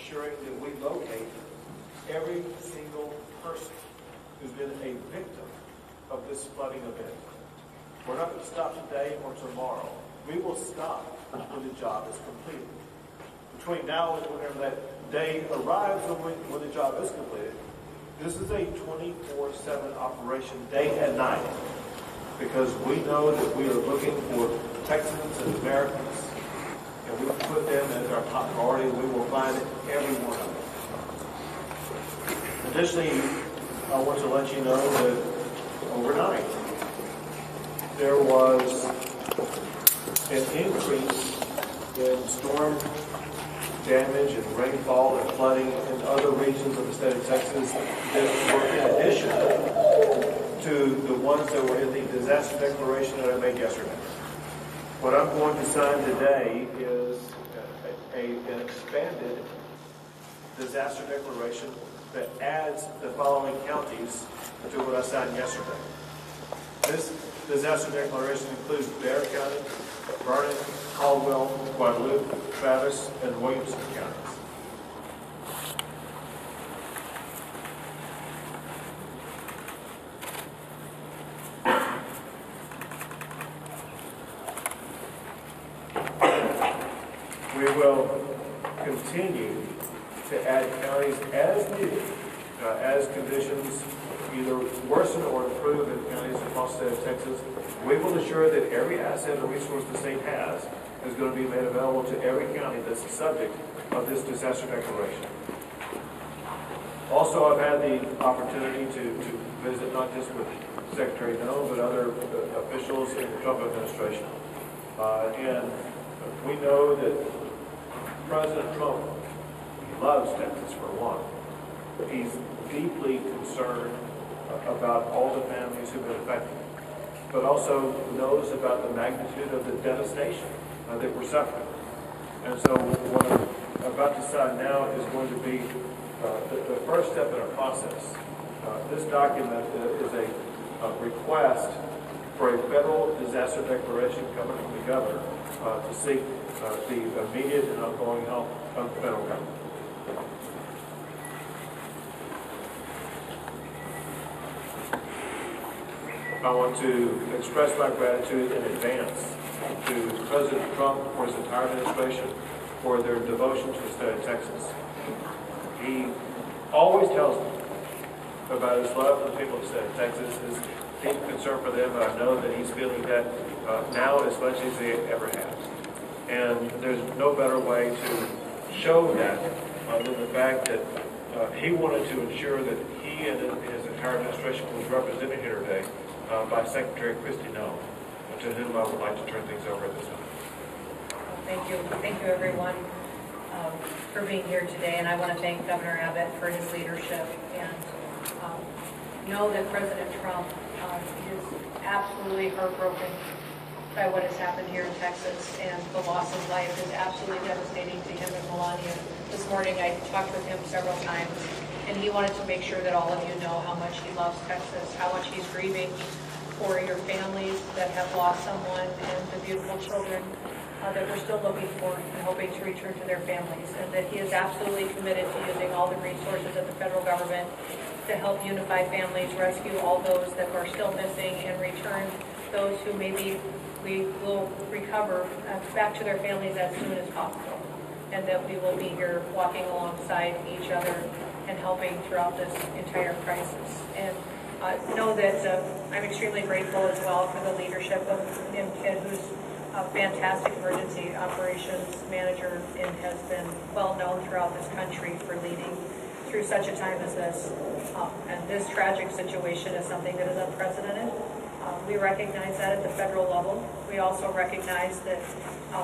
ensuring that we locate every single person who's been a victim of this flooding event. We're not going to stop today or tomorrow. We will stop when the job is completed. Between now and whenever that day arrives when the job is completed, this is a 24/7 operation, day and night, because we know that we are looking for Texans and Americans, and we put them as our top priority. We will find every one of them. Additionally, I want to let you know that overnight there was an increase in storm damage and rainfall and flooding in other regions of the state of Texas that were in addition to the ones that were in the disaster declaration that I made yesterday. What I'm going to sign today is an expanded disaster declaration that adds the following counties to what I signed yesterday. This disaster declaration includes Bexar County, Vernon, Caldwell, Guadalupe, Travis, and Williamson counties. We will continue to add counties as needed, as conditions either worsen or improve in counties across the state of Texas. We will ensure that every asset or resource the state has is going to be made available to every county that's the subject of this disaster declaration. Also, I've had the opportunity to visit not just with Secretary No, but other officials in the Trump administration. And we know that President Trump loves Texas, for one. He's deeply concerned about all the families who've been affected, but also knows about the magnitude of the devastation that we're suffering. And so what I'm about to sign now is going to be the first step in a process. This document is a request for a federal disaster declaration coming from the governor to seek the immediate and ongoing help of the federal government. I want to express my gratitude in advance to President Trump for his entire administration for their devotion to the state of Texas. He always tells me about his love for the people of the state of Texas, his deep concern for them, and I know that he's feeling that now as much as he ever has. And there's no better way to show that than the fact that he wanted to ensure that he and his entire administration was represented here today by Secretary Christy No, to whom I would like to turn things over at this time. Thank you. Thank you, everyone, for being here today. And I want to thank Governor Abbott for his leadership. And know that President Trump is absolutely heartbroken by what has happened here in Texas. And the loss of life is absolutely devastating to him and Melania. This morning I talked with him several times, and he wanted to make sure that all of you know how much he loves Texas, how much he's grieving for your families that have lost someone, and the beautiful children that we're still looking for and hoping to return to their families, and that he is absolutely committed to using all the resources of the federal government to help unify families, rescue all those that are still missing, and return those who maybe we will recover back to their families as soon as possible, and that we will be here walking alongside each other and helping throughout this entire crisis. And know that I'm extremely grateful as well for the leadership of Nim Kidd, who's a fantastic emergency operations manager and has been well known throughout this country for leading through such a time as this. And this tragic situation is something that is unprecedented. We recognize that at the federal level. We also recognize that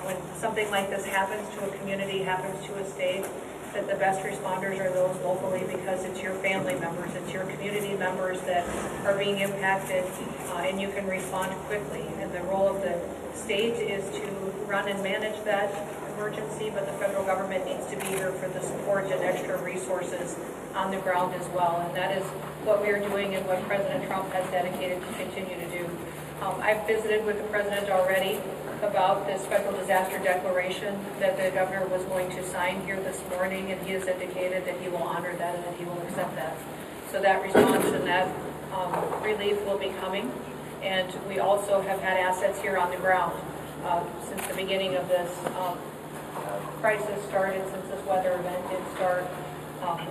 when something like this happens to a community, happens to a state, that the best responders are those locally, because it's your family members, it's your community members that are being impacted, and you can respond quickly. And the role of the state is to run and manage that emergency, but the federal government needs to be here for the support and extra resources on the ground as well. And that is what we are doing and what President Trump has dedicated to continue to do. I've visited with the president already about this special disaster declaration that the governor was going to sign here this morning, and he has indicated that he will honor that and that he will accept that. So that response and that relief will be coming. And we also have had assets here on the ground since the beginning of this crisis started, since this weather event did start.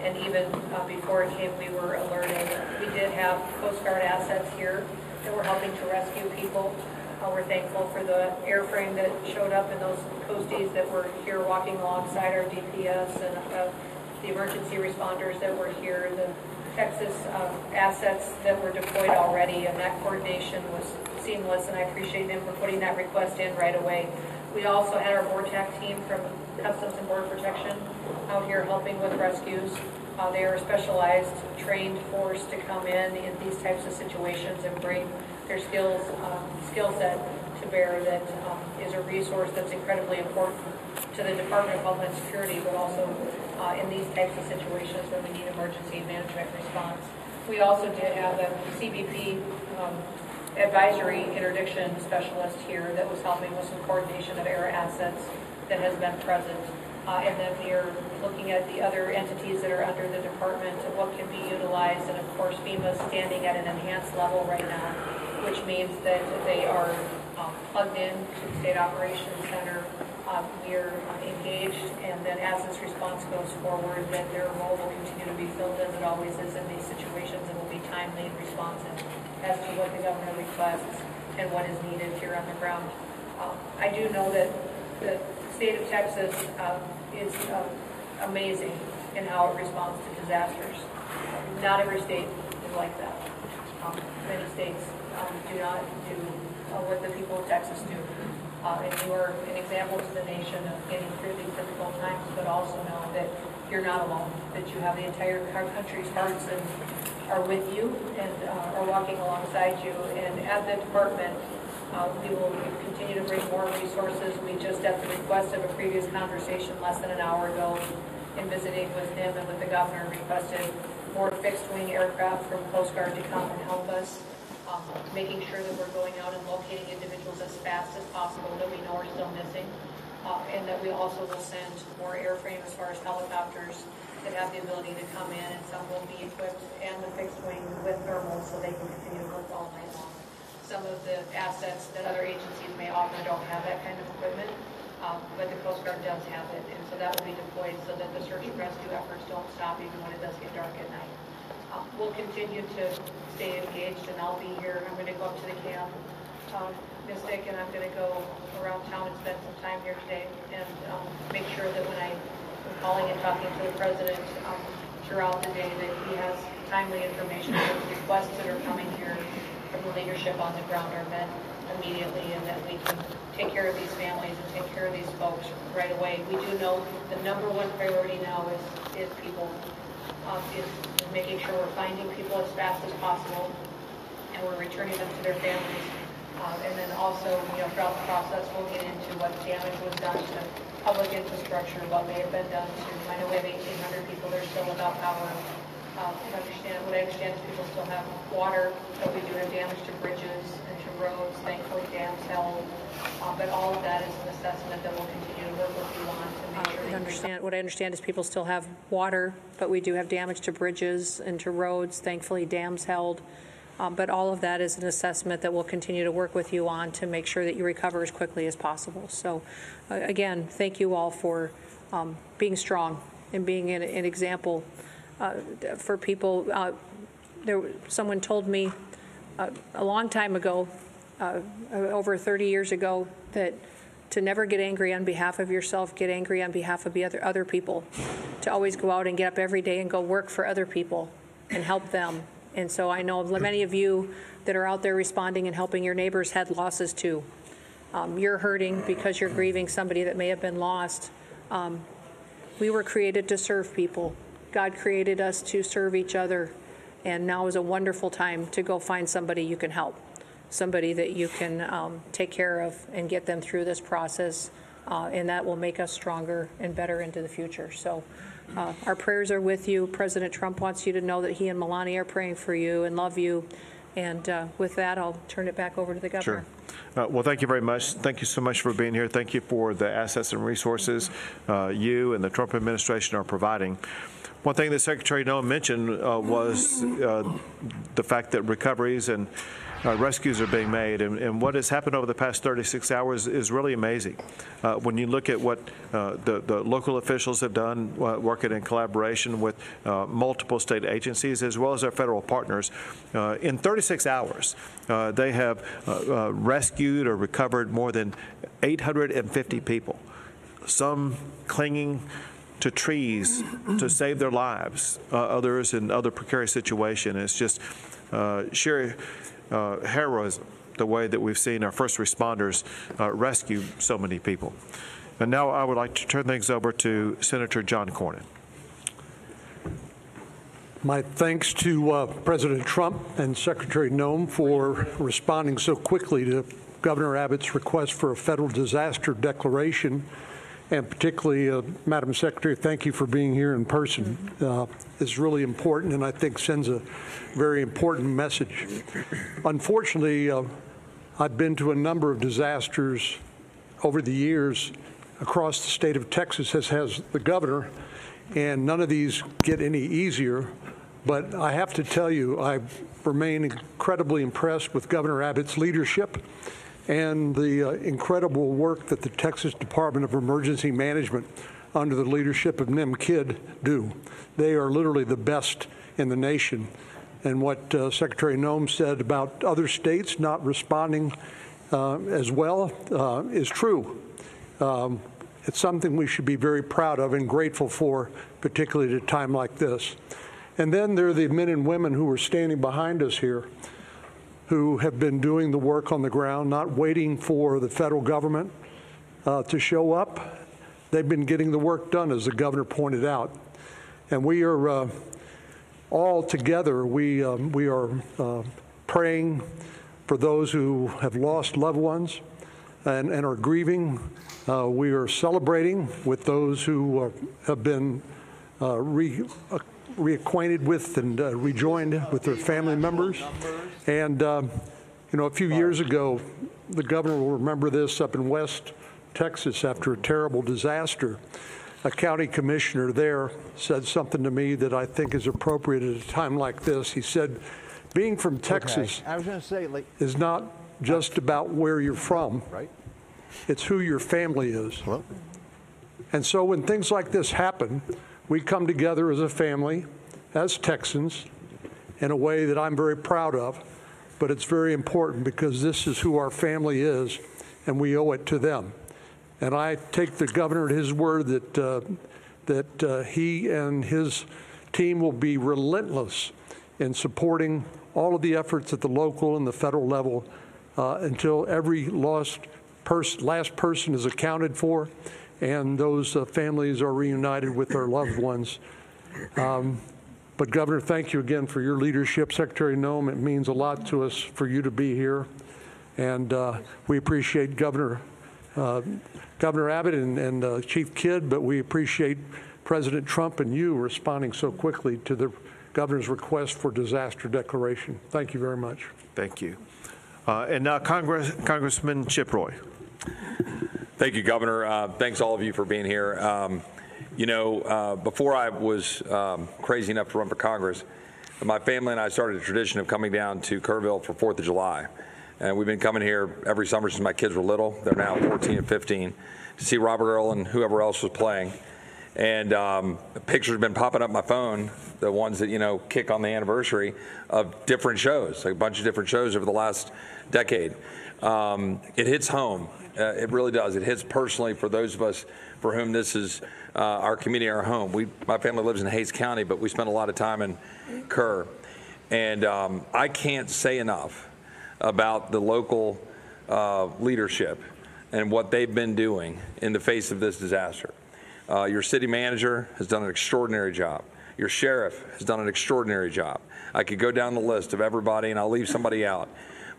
And even before it came, we were alerted. We did have Coast Guard assets here that were helping to rescue people. We're thankful for the airframe that showed up and those coasties that were here walking alongside our DPS and the emergency responders that were here, the Texas assets that were deployed already, and that coordination was seamless, and I appreciate them for putting that request in right away. We also had our VORTAC team from Customs and Border Protection out here helping with rescues. They are a specialized, trained force to come in these types of situations and bring their skill set to bear that is a resource that's incredibly important to the Department of Homeland Security, but also in these types of situations when we need emergency management response. We also did have a CBP advisory interdiction specialist here that was helping with some coordination of air assets that has been present. And then we are looking at the other entities that are under the department and what can be utilized. And of course, FEMA is standing at an enhanced level right now, which means that they are plugged in to the State Operations Center. We are engaged, and then as this response goes forward, that their role will continue to be filled as it always is in these situations, and will be timely and responsive as to what the governor requests and what is needed here on the ground. I do know that the state of Texas is amazing in how it responds to disasters. Not every state is like that. Many states do not do what the people of Texas do. And you are an example to the nation of getting through these difficult times, but also know that you're not alone, that you have the entire country's hearts and are with you and are walking alongside you. And at the department, we will continue to bring more resources. We just, at the request of a previous conversation less than an hour ago, in visiting with him and with the governor, requested more fixed-wing aircraft from Coast Guard to come and help us, making sure that we're going out and locating individuals as fast as possible that we know are still missing, and that we also will send more airframe as far as helicopters that have the ability to come in, and some will be equipped and the fixed wing with thermals so they can continue to work all night long. Some of the assets that other agencies may offer don't have that kind of equipment, but the Coast Guard does have it, and so that will be deployed so that the search and rescue efforts don't stop even when it does get dark at night. We'll continue to stay engaged, and I'll be here. I'm going to go up to the camp, Mystic, and I'm going to go around town and spend some time here today and make sure that when I'm calling and talking to the president throughout the day that he has timely information. The requests that are coming here from the leadership on the ground are met immediately, and that we can take care of these families and take care of these folks right away. We do know the number one priority now is people, is making sure we're finding people as fast as possible and we're returning them to their families. And then also, throughout the process, we'll get into what damage was done to public infrastructure, what may have been done to, I know we have 1,800 people that are still without power. What I understand is people still have water, but we do have damage to bridges and to roads, thankfully dams held. But all of that is an assessment that we'll continue to work with you on to make sure. What I understand is people still have water, but we do have damage to bridges and to roads, thankfully dams held. But all of that is an assessment that we'll continue to work with you on to make sure that you recover as quickly as possible. So again, thank you all for being strong and being an example for people. Someone told me a long time ago, over 30 years ago, that to never get angry on behalf of yourself, get angry on behalf of the other people, to always go out and get up every day and go work for other people and help them. And so I know many of you that are out there responding and helping your neighbors had losses too. You're hurting because you're grieving somebody that may have been lost. We were created to serve people. God created us to serve each other. And now is a wonderful time to go find somebody you can help, somebody that you can take care of and get them through this process. And that will make us stronger and better into the future. So our prayers are with you. President Trump wants you to know that he and Melania are praying for you and love you. And with that, I'll turn it back over to the governor. Sure. Well, thank you very much. Thank you so much for being here. Thank you for the assets and resources you and the Trump administration are providing. One thing that Secretary Noem mentioned was the fact that recoveries and rescues are being made, and what has happened over the past 36 hours is really amazing. When you look at what the local officials have done, working in collaboration with multiple state agencies as well as our federal partners, in 36 hours, they have rescued or recovered more than 850 people, some clinging to trees to save their lives, others in other precarious situations. It's just sheer heroism, the way that we've seen our first responders rescue so many people. And now I would like to turn things over to Senator John Cornyn. My thanks to President Trump and Secretary Noem for responding so quickly to Governor Abbott's request for a federal disaster declaration. And particularly, Madam Secretary, thank you for being here in person. It's really important, and I think sends a very important message. Unfortunately, I've been to a number of disasters over the years across the state of Texas, as has the governor, and none of these get any easier. But I have to tell you, I remain incredibly impressed with Governor Abbott's leadership and the incredible work that the Texas Department of Emergency Management under the leadership of Nim Kidd do. They are literally the best in the nation. And what Secretary Noem said about other states not responding as well is true. It's something we should be very proud of and grateful for, particularly at a time like this. And then there are the men and women who are standing behind us here, who have been doing the work on the ground, not waiting for the federal government to show up. They've been getting the work done, as the governor pointed out. And we are all together, we are praying for those who have lost loved ones and are grieving. We are celebrating with those who have been reacquainted with and rejoined with their family members. And, you know, a few years ago, the governor will remember this, up in West Texas after a terrible disaster, a county commissioner there said something to me that I think is appropriate at a time like this. He said, being from Texas I was going to say, like, is not just about where you're from, right? It's who your family is. Hello? And so when things like this happen, we come together as a family, as Texans, in a way that I'm very proud of, but it's very important because this is who our family is, and we owe it to them. And I take the governor at his word that he and his team will be relentless in supporting all of the efforts at the local and the federal level until every last person is accounted for and those families are reunited with their loved ones. But Governor, thank you again for your leadership. Secretary Noem, it means a lot to us for you to be here. And we appreciate Governor Abbott and Chief Kidd, but we appreciate President Trump and you responding so quickly to the governor's request for disaster declaration. Thank you very much. Thank you. And now Congressman Chip Roy. Thank you, Governor. Thanks all of you for being here. You know, before I was crazy enough to run for Congress, my family and I started a tradition of coming down to Kerrville for 4th of July. And we've been coming here every summer since my kids were little. They're now 14 and 15 to see Robert Earl and whoever else was playing. And pictures have been popping up my phone, the ones that, you know, kick on the anniversary of different shows, like a bunch of different shows over the last decade. It hits home. It really does. It hits personally for those of us for whom this is our community, our home. My family lives in Hays County, but we spend a lot of time in Kerr. And I can't say enough about the local leadership and what they've been doing in the face of this disaster. Your city manager has done an extraordinary job. Your sheriff has done an extraordinary job. I could go down the list of everybody, and I'll leave somebody out.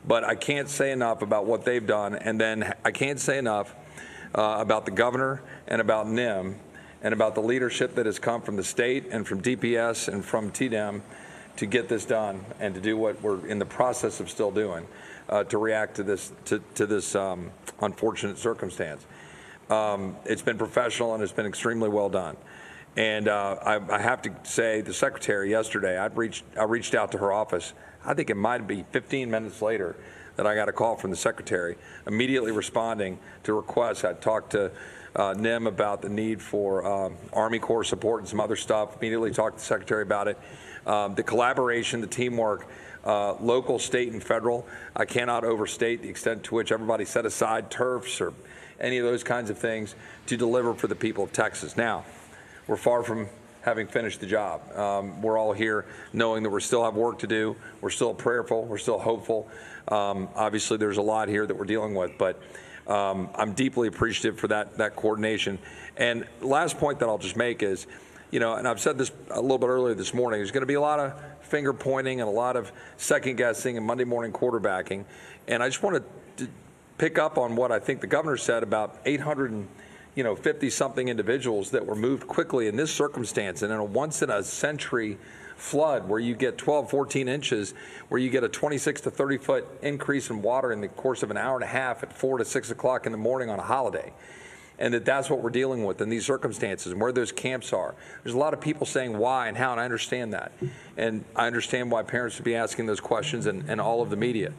But I can't say enough about what they've done, and then I can't say enough about the governor and about NIM and about the leadership that has come from the state and from DPS and from TDEM to get this done and to do what we're in the process of still doing. to react to this unfortunate circumstance. It's been professional and it's been extremely well done. And I have to say, the secretary yesterday, I reached out to her office. I think it might be 15 minutes later that I got a call from the secretary, immediately responding to requests. I talked to NIM about the need for Army Corps support and some other stuff. Immediately talked to the secretary about it. The collaboration, the teamwork, local, state, and federal. I cannot overstate the extent to which everybody set aside turfs or any of those kinds of things to deliver for the people of Texas. Now, we're far from having finished the job. We're all here knowing that we still have work to do. We're still prayerful. We're still hopeful. Obviously, there's a lot here that we're dealing with, but I'm deeply appreciative for that coordination. And last point that I'll just make is, you know, and I've said this a little bit earlier this morning, there's going to be a lot of finger pointing and a lot of second guessing and Monday morning quarterbacking. And I just want to pick up on what I think the governor said about 850-something individuals that were moved quickly in this circumstance, and in a once-in-a-century flood where you get 12, 14 inches, where you get a 26 to 30-foot increase in water in the course of an hour and a half at 4 to 6 o'clock in the morning on a holiday. And that's what we're dealing with in these circumstances and where those camps are. There's a lot of people saying why and how, and I understand that. And I understand why parents would be asking those questions and all of the media.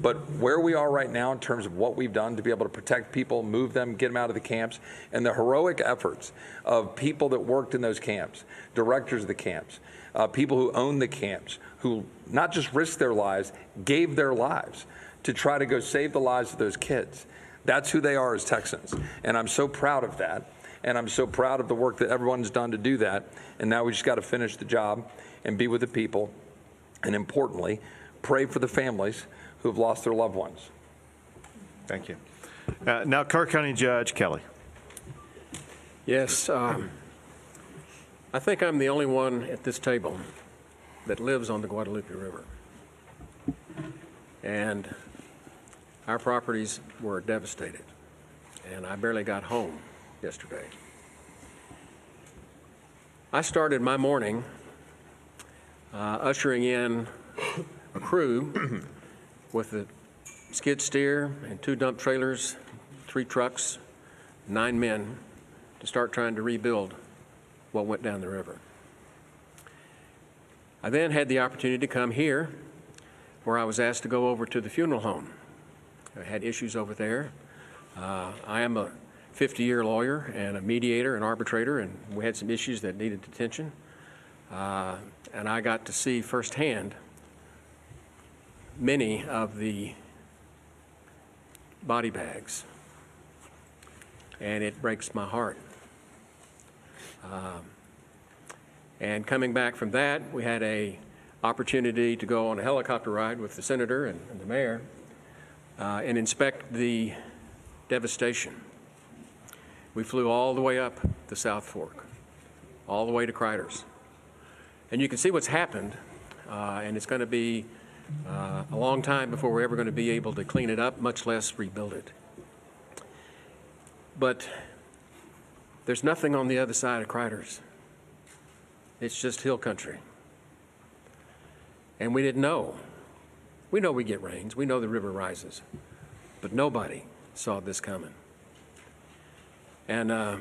But where we are right now in terms of what we've done to be able to protect people, move them, get them out of the camps, and the heroic efforts of people that worked in those camps, directors of the camps, people who own the camps, who not just risked their lives, gave their lives to try to go save the lives of those kids. That's who they are as Texans. And I'm so proud of that. And I'm so proud of the work that everyone's done to do that. And now we just got to finish the job and be with the people. And importantly, pray for the families who have lost their loved ones. Thank you. Now, Clark County Judge Kelly. Yes, I think I'm the only one at this table that lives on the Guadalupe River. And our properties were devastated, and I barely got home yesterday. I started my morning ushering in a crew with a skid steer and 2 dump trailers, 3 trucks, 9 men to start trying to rebuild what went down the river. I then had the opportunity to come here, where I was asked to go over to the funeral home. I had issues over there. I am a 50-year lawyer and a mediator and arbitrator, and we had some issues that needed attention. And I got to see firsthand many of the body bags, and it breaks my heart. And coming back from that, we had an opportunity to go on a helicopter ride with the senator and the mayor and inspect the devastation. We flew all the way up the South Fork, all the way to Criders. And you can see what's happened, and it's going to be a long time before we're ever going to be able to clean it up, much less rebuild it. But there's nothing on the other side of Criders. It's just hill country. And we didn't know. We know we get rains. We know the river rises. But nobody saw this coming. And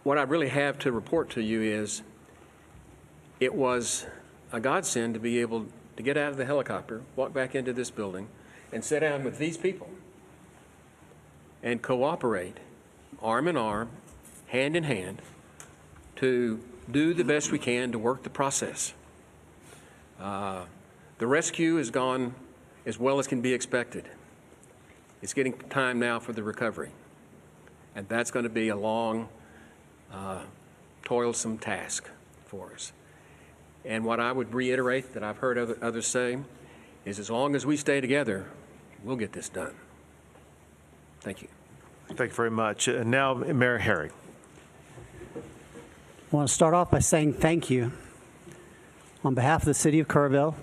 what I really have to report to you is it was a godsend to be able to get out of the helicopter, walk back into this building, and sit down with these people and cooperate, arm in arm, hand in hand, to do the best we can to work the process. The rescue has gone as well as can be expected. It's getting time now for the recovery. And that's going to be a long, toilsome task for us. And what I would reiterate that I've heard others say is as long as we stay together, we'll get this done. Thank you. Thank you very much. Now, Mayor Herring. I want to start off by saying thank you on behalf of the city of Kerrville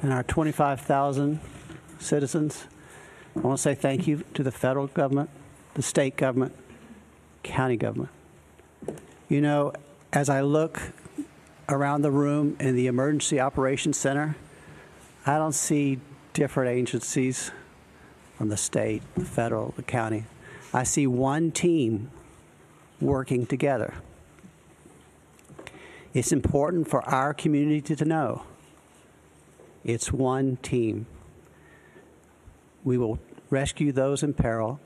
and our 25,000 citizens. I want to say thank you to the federal government, the state government, county government. You know, as I look around the room in the Emergency Operations Center, I don't see different agencies from the state, the federal, the county. I see one team working together. It's important for our community to know it's one team. We will rescue those in peril,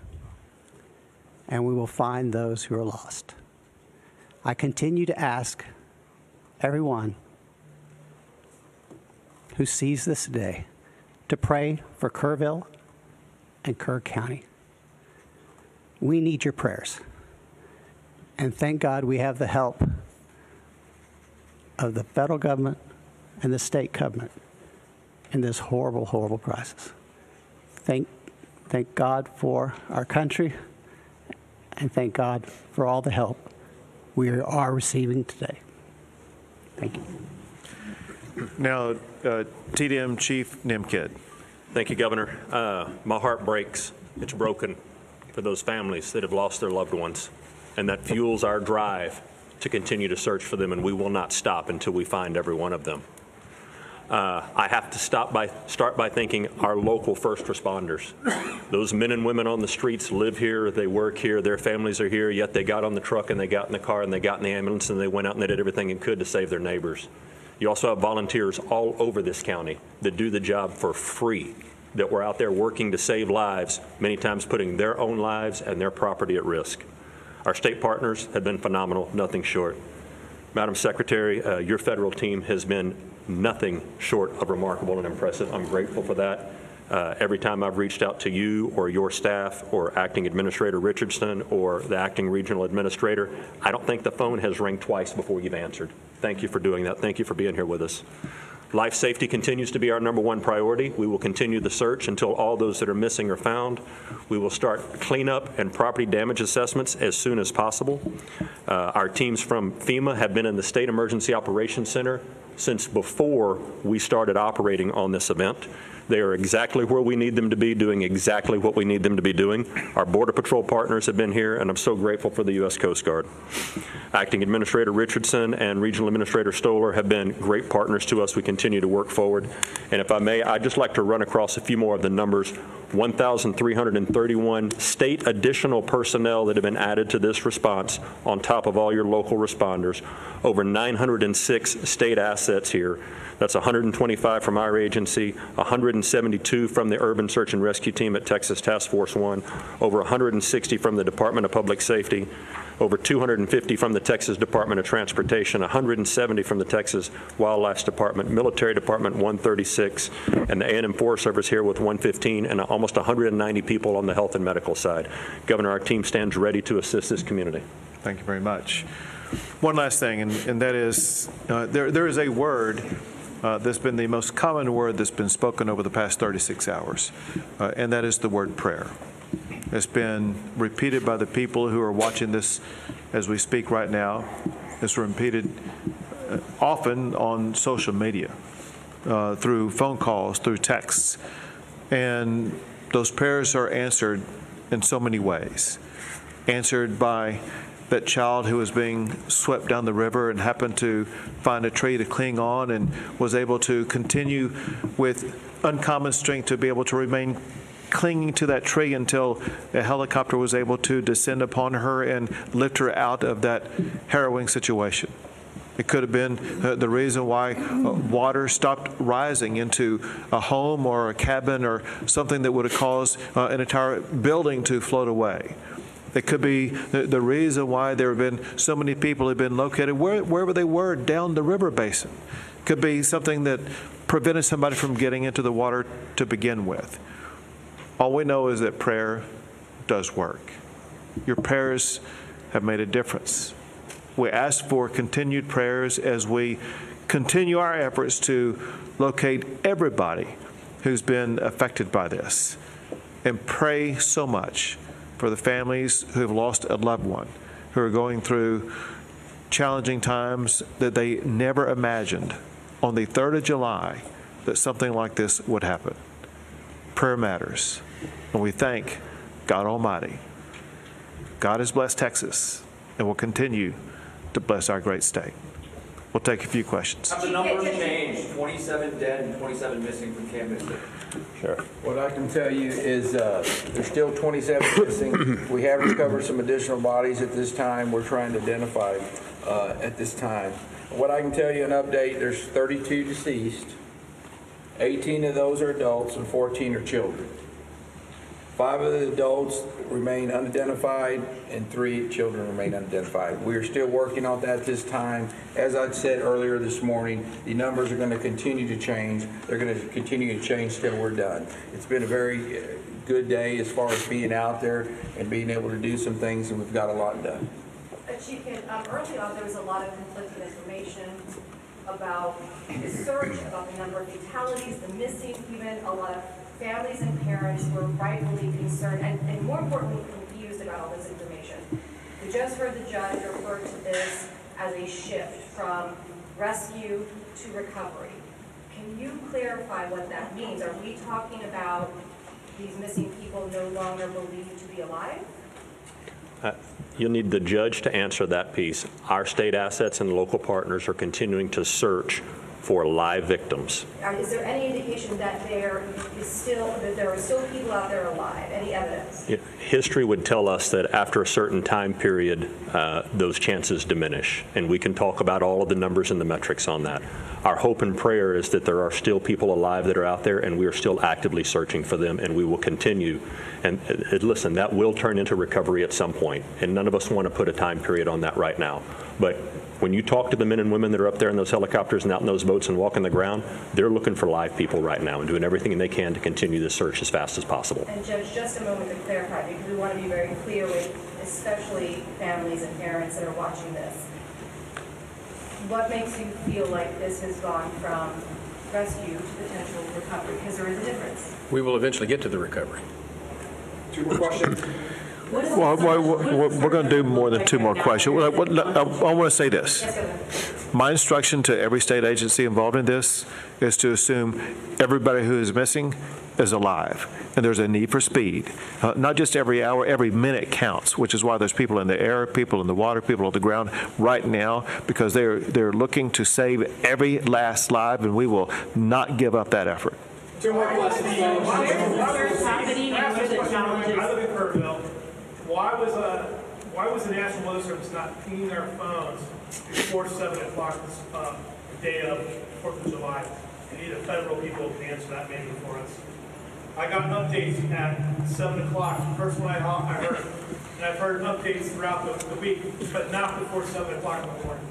and we will find those who are lost. I continue to ask everyone who sees this today to pray for Kerrville and Kerr County. We need your prayers. And thank God we have the help of the federal government and the state government in this horrible, horrible crisis. Thank God for our country, and thank God for all the help we are receiving today. Thank you. Now, TDM Chief Nimkid. Thank you, Governor. My heart breaks. It's broken for those families that have lost their loved ones, and that fuels our drive to continue to search for them, and we will not stop until we find every one of them. I have to start by thanking our local first responders. Those men and women on the streets live here, they work here, their families are here, yet they got on the truck and they got in the car and they got in the ambulance and they went out and they did everything they could to save their neighbors. You also have volunteers all over this county that do the job for free, that were out there working to save lives, many times putting their own lives and their property at risk. Our state partners have been phenomenal, nothing short. Madam Secretary, your federal team has been nothing short of remarkable and impressive. I'm grateful for that. Every time I've reached out to you or your staff or Acting Administrator Richardson or the Acting Regional Administrator, I don't think the phone has rang twice before you've answered. Thank you for doing that. Thank you for being here with us. Life safety continues to be our #1 priority. We will continue the search until all those that are missing are found. We will start cleanup and property damage assessments as soon as possible. Our teams from FEMA have been in the State Emergency Operations Center since before we started operating on this event. They are exactly where we need them to be, doing exactly what we need them to be doing. Our Border Patrol partners have been here, and I'm so grateful for the U.S. Coast Guard. Acting Administrator Richardson and Regional Administrator Stoller have been great partners to us. We continue to work forward. And if I may, I'd just like to run across a few more of the numbers. 1,331 state additional personnel that have been added to this response on top of all your local responders. Over 906 state assets here. That's 125 from our agency, 172 from the Urban Search and Rescue Team at Texas Task Force 1, over 160 from the Department of Public Safety, over 250 from the Texas Department of Transportation, 170 from the Texas Wildlife Department, Military Department 136, and the A&M Forest Service here with 115, and almost 190 people on the health and medical side. Governor, our team stands ready to assist this community. Thank you very much. One last thing, and that is, there is a word that's been the most common word that's been spoken over the past 36 hours, and that is the word prayer. It's been repeated by the people who are watching this as we speak right now. It's repeated often on social media, through phone calls, through texts, and those prayers are answered in so many ways. Answered by that child who was being swept down the river and happened to find a tree to cling on and was able to continue with uncommon strength to be able to remain clinging to that tree until a helicopter was able to descend upon her and lift her out of that harrowing situation. It could have been the reason why water stopped rising into a home or a cabin or something that would have caused an entire building to float away. It could be the reason why there have been so many people who have been located wherever they were down the river basin. It could be something that prevented somebody from getting into the water to begin with. All we know is that prayer does work. Your prayers have made a difference. We ask for continued prayers as we continue our efforts to locate everybody who's been affected by this, and pray so much for the families who have lost a loved one, who are going through challenging times that they never imagined on the 3rd of July that something like this would happen. Prayer matters, and we thank God Almighty. God has blessed Texas and will continue to bless our great state. we'll take a few questions. Have the numbers changed? 27 dead and 27 missing from Camp Mystic. Sure. What I can tell you is there's still 27 missing. We have recovered some additional bodies at this time. We're trying to identify at this time. What I can tell you, an update, there's 32 deceased. 18 of those are adults and 14 are children. 5 of the adults remain unidentified and 3 children remain unidentified. We are still working on that this time. As I said earlier this morning, the numbers are going to continue to change. They're going to continue to change till we're done. It's been a very good day as far as being out there and being able to do some things, and we've got a lot done. Chief, early on there was a lot of conflicting information about the search, about the number of fatalities, the missing, even a lot of families and parents were rightfully concerned and more importantly confused about all this information. We just heard the judge refer to this as a shift from rescue to recovery. Can you clarify what that means? Are we talking about these missing people no longer believed to be alive? You'll need the judge to answer that piece. Our state assets and local partners are continuing to search for live victims. Is there any indication that there are still people out there alive? Any evidence? History would tell us that after a certain time period, those chances diminish, and we can talk about all of the numbers and the metrics on that. Our hope and prayer is that there are still people alive that are out there, and we are still actively searching for them, and we will continue. And listen, that will turn into recovery at some point, and none of us want to put a time period on that right now. But when you talk to the men and women that are up there in those helicopters and out in those boats and walking the ground, they're looking for live people right now and doing everything they can to continue this search as fast as possible. And Judge, just a moment to clarify, because we want to be very clear with especially families and parents that are watching this. What makes you feel like this has gone from rescue to potential recovery? Because there is a difference. We will eventually get to the recovery. 2 more questions. Well, we're going to do more than 2 more questions. I want to say this. My instruction to every state agency involved in this is to assume everybody who is missing is alive, and there's a need for speed. Not just every hour, every minute counts, which is why there's people in the air, people in the water, people on the ground right now, because they're looking to save every last life, and we will not give up that effort. 2 more questions. Happening and what are the challenges? I live in Kerrville. Why was the National Weather Service not pinging their phones before 7 o'clock this day of 4th of July? We need the federal people to answer that maybe for us. I got updates at 7 o'clock, first one I heard. And I've heard updates throughout the week, but not before 7 o'clock in the morning.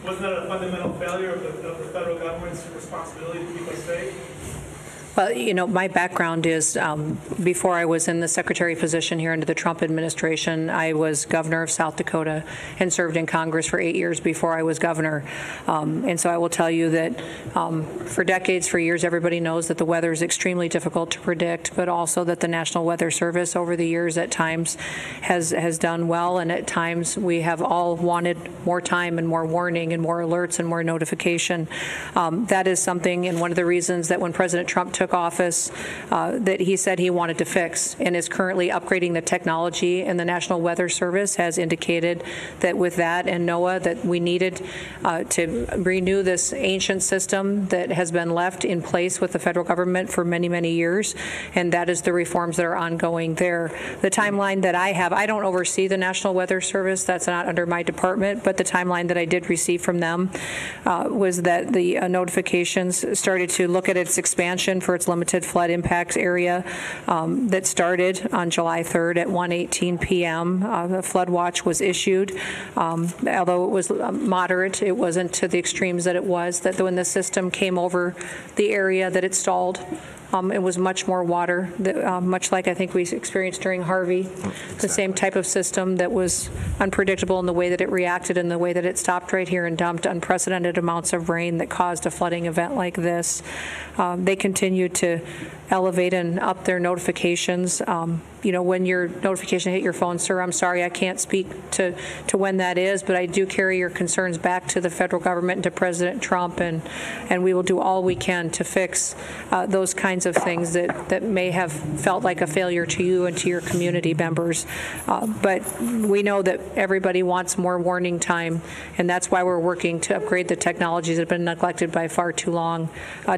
Wasn't that a fundamental failure of the federal government's responsibility to keep us safe? Well, you know, my background is before I was in the secretary position here under the Trump administration, I was governor of South Dakota and served in Congress for 8 years before I was governor. And so I will tell you that for decades, for years, everybody knows that the weather is extremely difficult to predict, but also that the National Weather Service over the years at times has done well, and at times we have all wanted more time and more warning and more alerts and more notification. That is something, and one of the reasons that when President Trump took office that he said he wanted to fix, and is currently upgrading the technology, and the National Weather Service has indicated that with that and NOAA that we needed to renew this ancient system that has been left in place with the federal government for many, many years, and that is the reforms that are ongoing there. The timeline that I have, I don't oversee the National Weather Service, that's not under my department, but the timeline that I did receive from them was that the notifications started to look at its expansion for its limited flood impacts area that started on July 3rd at 1:18 p.m. The flood watch was issued. Although it was moderate, it wasn't to the extremes that it was, that when the system came over the area that it stalled, it was much more water, much like I think we experienced during Harvey, the same type of system that was unpredictable in the way that it reacted and the way that it stopped right here and dumped unprecedented amounts of rain that caused a flooding event like this. They continue to elevate and up their notifications. when your notification hit your phone, sir, I'm sorry, I can't speak to when that is, but I do carry your concerns back to the federal government and to President Trump, and we will do all we can to fix those kinds of things that may have felt like a failure to you and to your community members. But we know that everybody wants more warning time, and that's why we're working to upgrade the technologies that have been neglected by far too long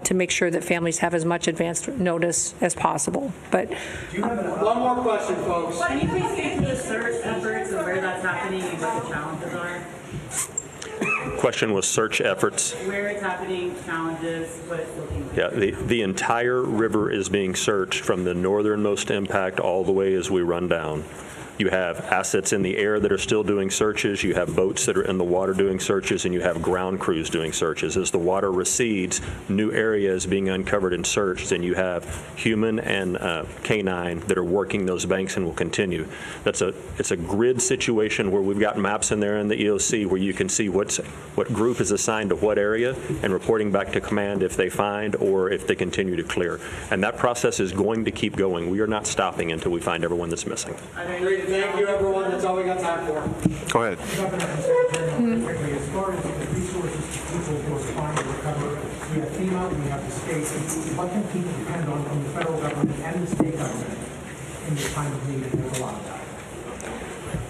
to make sure that families have as much advanced notice as possible. But One more question, folks. Can you please speak to the search efforts and where that's happening and what the challenges are? Question was search efforts. Where it's happening, challenges, what it's looking like. Yeah, the entire river is being searched from the northernmost impact all the way as we run down. You have assets in the air that are still doing searches, you have boats that are in the water doing searches, and you have ground crews doing searches. As the water recedes, new areas being uncovered and searched, and you have human and canine that are working those banks and will continue. It's a grid situation where we've got maps in there in the EOC where you can see what group is assigned to what area and reporting back to command if they find or if they continue to clear. And that process is going to keep going. We are not stopping until we find everyone that's missing. Thank you, everyone. That's all we got time for. Go ahead. As far as the resources people who are trying to recover, we have FEMA, we have the state. What can people depend on from the federal government and the state government in this time of need? And there's a lot of that.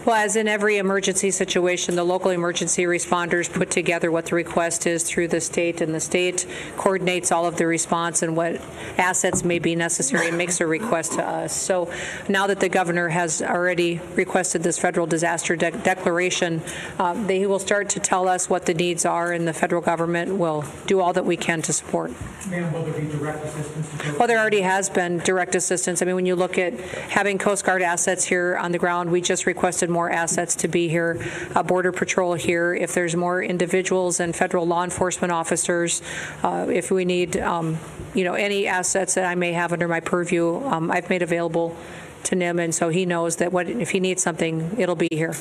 Well, as in every emergency situation, the local emergency responders put together what the request is through the state, and the state coordinates all of the response and what assets may be necessary and makes a request to us. So now that the governor has already requested this federal disaster declaration, they will start to tell us what the needs are, and the federal government will do all that we can to support. Ma'am, will there be direct assistance? Well, there already has been direct assistance. I mean, when you look at having Coast Guard assets here on the ground, we just requested more assets to be here, Border Patrol here. If there's more individuals and federal law enforcement officers, if we need, any assets that I may have under my purview, I've made available to NIM, and so he knows that if he needs something, it'll be here.